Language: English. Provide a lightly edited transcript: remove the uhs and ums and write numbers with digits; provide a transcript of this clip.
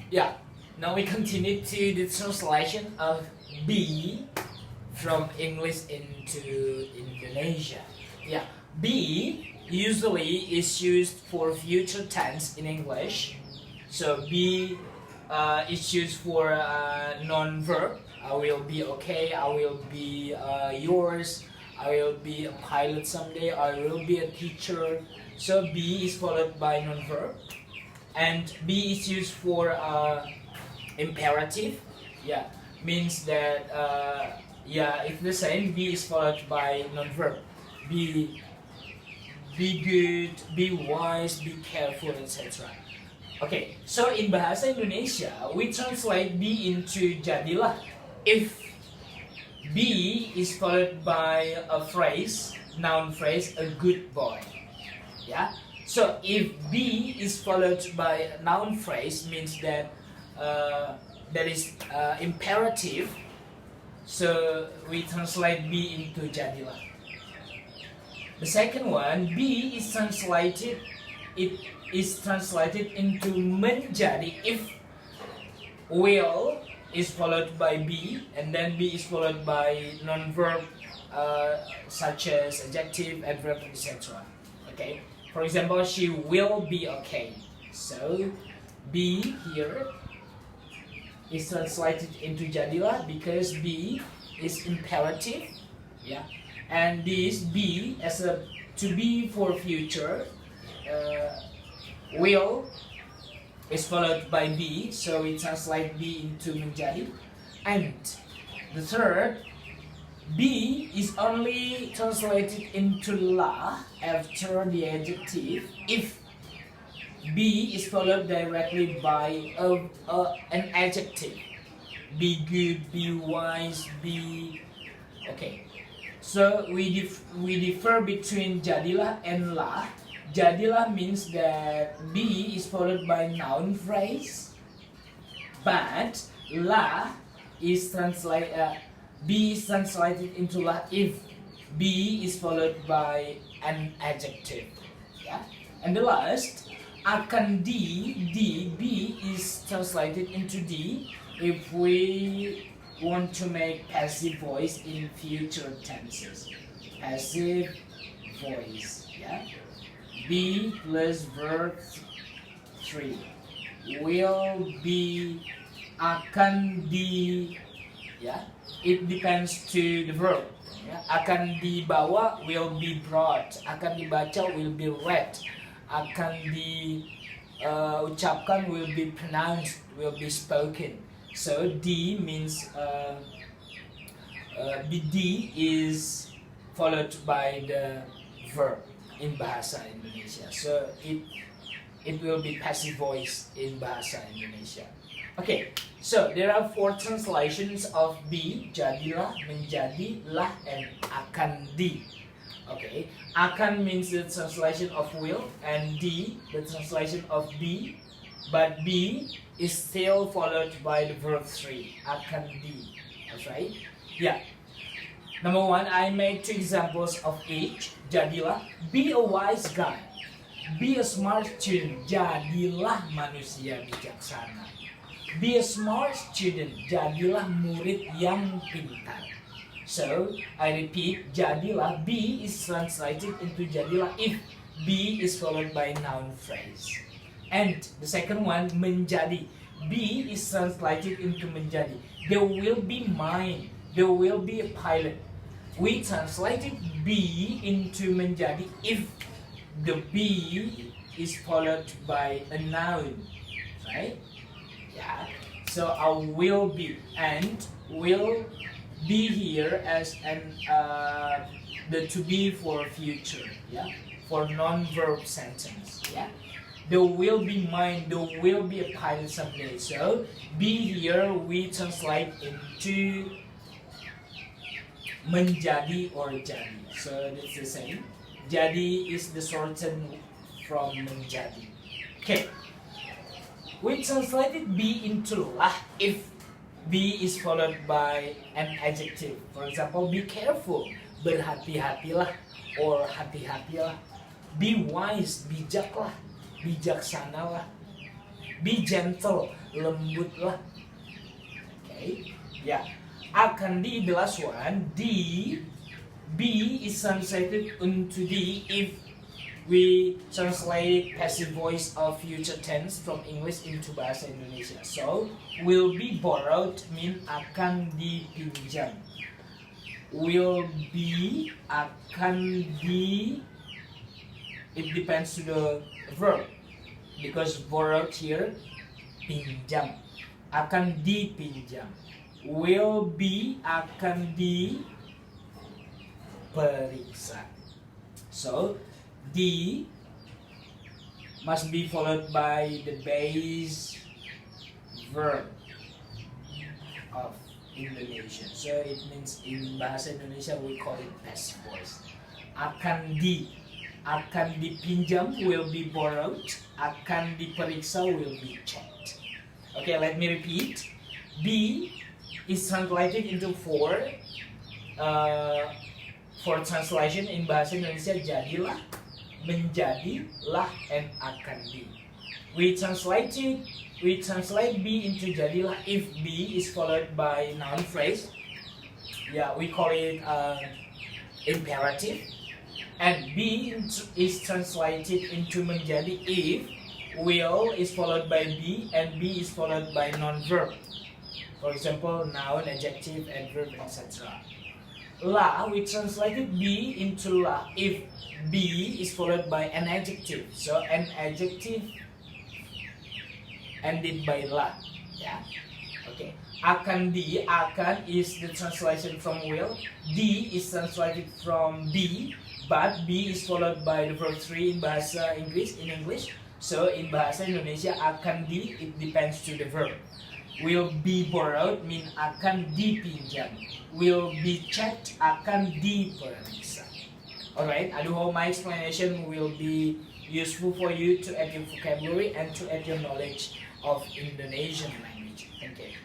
Yeah, now we continue to the translation of be from English into Indonesia. Yeah, be usually is used for future tense in English. So be is used for non-verb. I will be okay, I will be yours, I will be a pilot someday, I will be a teacher. So be is followed by non-verb. And be is used for imperative. Yeah, means that yeah, it's the same. Be is followed by non-verb. Be good, be wise, be careful, etc. Okay, so in Bahasa Indonesia, we translate be into jadilah if be is followed by a phrase, noun phrase, a good boy. Yeah. So if be is followed by a noun phrase, means that that is imperative. So we translate be into jadilah. The second one, be is translated. It is translated into menjadi if will is followed by be, and then be is followed by non-verb such as adjective, adverb, etc. Okay. For example, she will be okay. So, be here is translated into jadilah because be is imperative, yeah, and this be as a to be for future. Will is followed by be, so we translate be into menjadi. And the third, be is only translated into lah after the adjective if be is followed directly by an adjective. Be good, be wise, be... Okay, so we differ between jadilah and lah. Jadilah means that be is followed by noun phrase, but lah is be is translated into lah if be is followed by an adjective. Yeah? And the last, akan be is translated into d if we want to make passive voice in future tenses. Passive voice, yeah? Be plus verb 3. Will be, akan di, yeah? It depends to the verb. Yeah? Akan dibawa will be brought. Akan dibaca will be read. Akan diucapkan will be pronounced, will be spoken. So D means D is followed by the verb in Bahasa Indonesia. So it will be passive voice in Bahasa Indonesia. Okay, so there are 4 translations of be, jadilah, menjadi, lah, and akan di. Okay, akan means the translation of will, and di, the translation of be, but be is still followed by the verb 3, akan di. That's right? Yeah. Number 1, I made 2 examples of each. Jadilah, be a wise guy. Be a smart student. Jadilah manusia bijaksana. Be a smart student. Jadilah murid yang pintar. So, I repeat, jadilah, be is translated into jadilah if be is followed by noun phrase. And the second one, menjadi. Be is translated into menjadi. There will be mine. There will be a pilot. We translated be into menjadi if the be is followed by a noun, right? Yeah. So I will be, and will be here as an the to be for future, yeah, for non-verb sentence, yeah. There will be mine, there will be a pilot someday. So be here we translate into menjadi or jadi. So it's the same. Jadi is the shortened from menjadi. Okay. We translated be into lah if be is followed by an adjective. For example, be careful, berhati-hatilah, or hati-hatilah. Be wise, bijaklah, bijaksanalah. Be gentle, lembutlah. Okay, yeah. Akan di, the last one, di, be is translated into di if we translate passive voice of future tense from English into Bahasa Indonesia. So, will be borrowed mean akan dipinjam. Will be, akan di, it depends to the verb. Because borrowed here, pinjam. Akan dipinjam. Will be, akan diperiksa. So, di must be followed by the base verb of Indonesian. So it means in Bahasa Indonesia we call it passive voice. Akan dipinjam will be borrowed. Akan diperiksa will be checked. Okay, let me repeat. Be is translated into four translation in Bahasa Indonesia: jadilah, menjadi, lah, and akan di. We translate be into jadilah if be is followed by noun phrase. Yeah, we call it imperative. And be is translated into menjadi if will is followed by be and be is followed by non-verb. For example, noun, adjective, adverb, etc. La, we translated be into la if be is followed by an adjective. So an adjective ended by la. Yeah. Okay. Akan di, akan is the translation from will. Di is translated from be, but be is followed by the verb 3 in Bahasa Inggris, in English. So in Bahasa Indonesia, akan di, it depends to the verb. Will be borrowed mean akan dipinjam. Will be checked, akan diperiksa. Alright, I do hope my explanation will be useful for you to add your vocabulary and to add your knowledge of Indonesian language. Thank you.